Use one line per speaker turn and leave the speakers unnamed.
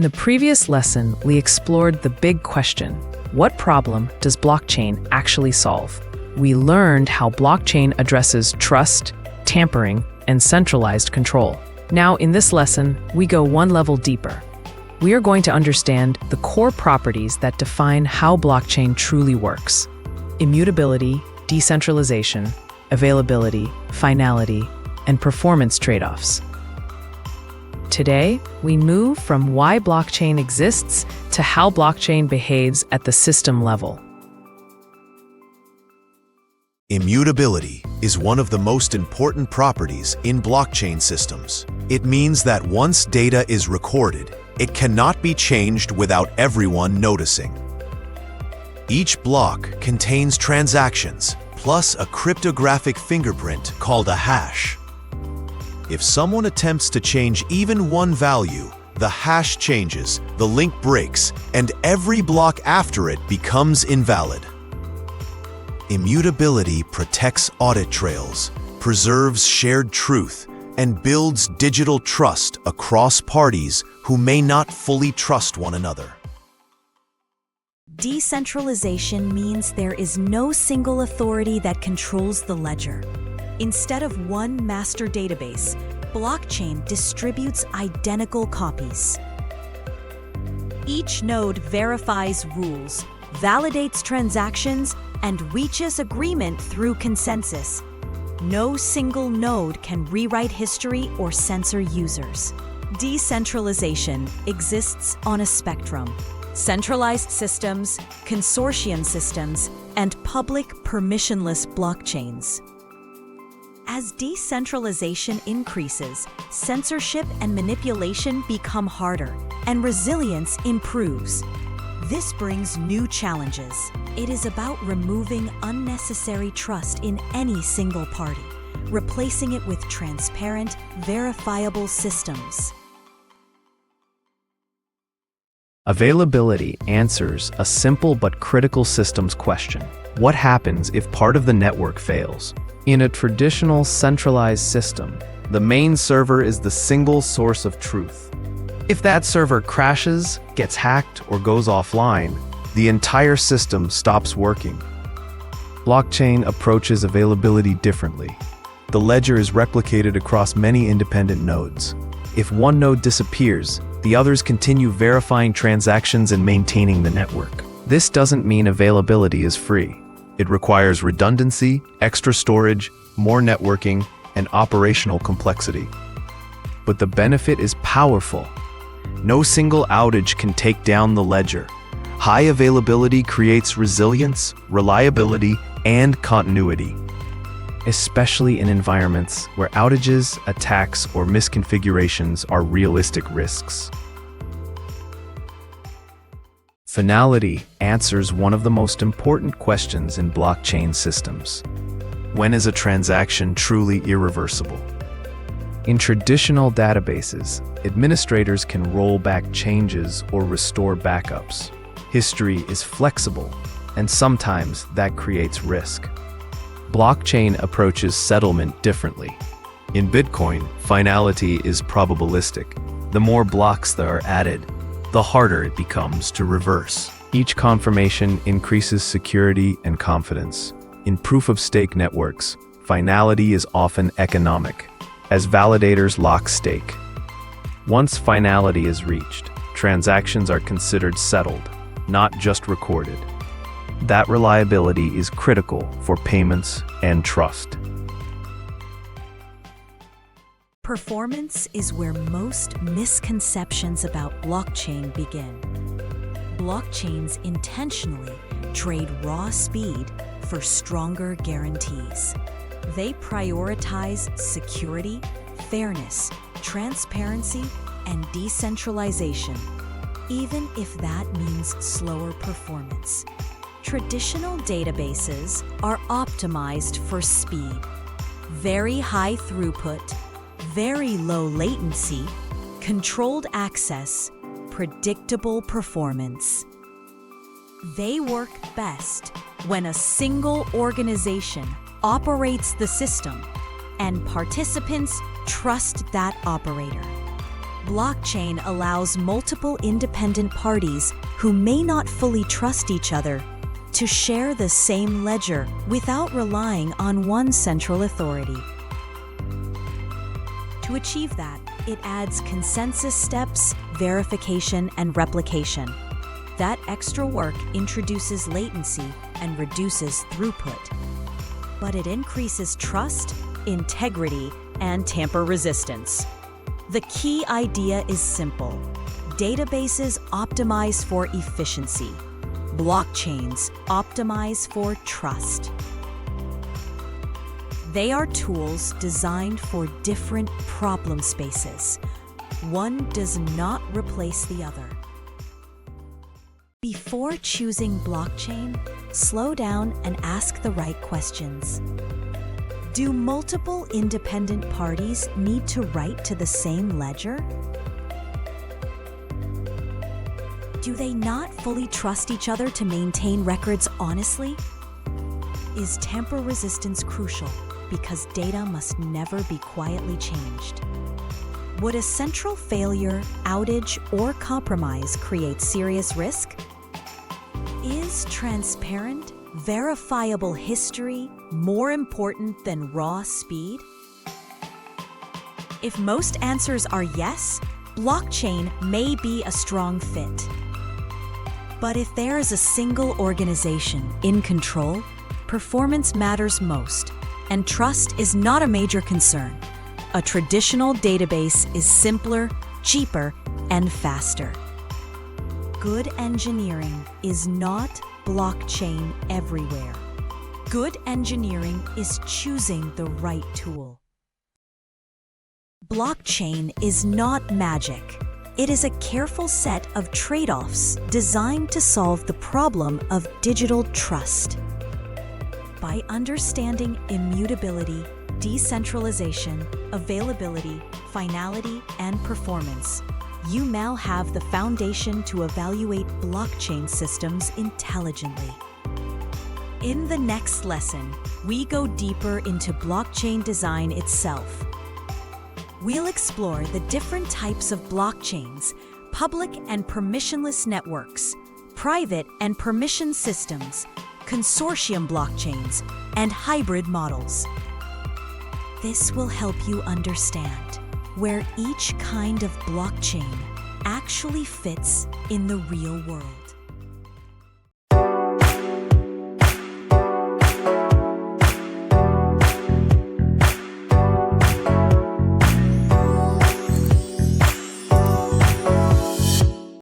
In the previous lesson, we explored the big question: what problem does blockchain actually solve? We learned how blockchain addresses trust, tampering, and centralized control. Now, in this lesson, we go one level deeper. We are going to understand the core properties that define how blockchain truly works: immutability, decentralization, availability, finality, and performance trade-offs. Today, we move from why blockchain exists to how blockchain behaves at the system level.
Immutability is one of the most important properties in blockchain systems. It means that once data is recorded, it cannot be changed without everyone noticing. Each block contains transactions, plus a cryptographic fingerprint called a hash. If someone attempts to change even one value, the hash changes, the link breaks, and every block after it becomes invalid. Immutability protects audit trails, preserves shared truth, and builds digital trust across parties who may not fully trust one another.
Decentralization means there is no single authority that controls the ledger. Instead of one master database, blockchain distributes identical copies. Each node verifies rules, validates transactions, and reaches agreement through consensus. No single node can rewrite history or censor users. Decentralization exists on a spectrum: centralized systems, consortium systems, and public permissionless blockchains. As decentralization increases, censorship and manipulation become harder, and resilience improves. This brings new challenges. It is about removing unnecessary trust in any single party, replacing it with transparent, verifiable systems.
Availability answers a simple but critical systems question: what happens if part of the network fails? In a traditional centralized system, the main server is the single source of truth. If that server crashes, gets hacked, or goes offline, the entire system stops working. Blockchain approaches availability differently. The ledger is replicated across many independent nodes. If one node disappears, the others continue verifying transactions and maintaining the network. This doesn't mean availability is free. It requires redundancy, extra storage, more networking, and operational complexity. But the benefit is powerful. No single outage can take down the ledger. High availability creates resilience, reliability, and continuity, especially in environments where outages, attacks, or misconfigurations are realistic risks. Finality answers one of the most important questions in blockchain systems: when is a transaction truly irreversible? In traditional databases, administrators can roll back changes or restore backups. History is flexible, and sometimes that creates risk. Blockchain approaches settlement differently. In Bitcoin, finality is probabilistic. The more blocks that are added, the harder it becomes to reverse. Each confirmation increases security and confidence. In proof-of-stake networks, finality is often economic, as validators lock stake. Once finality is reached, transactions are considered settled, not just recorded. That reliability is critical for payments and trust.
Performance is where most misconceptions about blockchain begin. Blockchains intentionally trade raw speed for stronger guarantees. They prioritize security, fairness, transparency, and decentralization, even if that means slower performance. Traditional databases are optimized for speed, very high throughput, very low latency, controlled access, predictable performance. They work best when a single organization operates the system and participants trust that operator. blockchain allows multiple independent parties who may not fully trust each other to share the same ledger without relying on one central authority. To achieve that, it adds consensus steps, verification, and replication. That extra work introduces latency and reduces throughput. But it increases trust, integrity, and tamper resistance. The key idea is simple. Databases optimize for efficiency. Blockchains optimize for trust. They are tools designed for different problem spaces. One does not replace the other. Before choosing blockchain, slow down and ask the right questions. Do multiple independent parties need to write to the same ledger? Do they not fully trust each other to maintain records honestly? Is tamper resistance crucial because data must never be quietly changed? Would a central failure, outage, or compromise create serious risk? Is transparent, verifiable history more important than raw speed? If most answers are yes, blockchain may be a strong fit. But if there is a single organization in control, performance matters most, and trust is not a major concern. A traditional database is simpler, cheaper, and faster. Good engineering is not blockchain everywhere. Good engineering is choosing the right tool. Blockchain is not magic. It is a careful set of trade-offs designed to solve the problem of digital trust. By understanding immutability, decentralization, availability, finality, and performance, you now have the foundation to evaluate blockchain systems intelligently. In the next lesson, we go deeper into blockchain design itself. We'll explore the different types of blockchains, public and permissionless networks, private and permission systems, consortium blockchains, and hybrid models. This will help you understand where each kind of blockchain actually fits in the real world.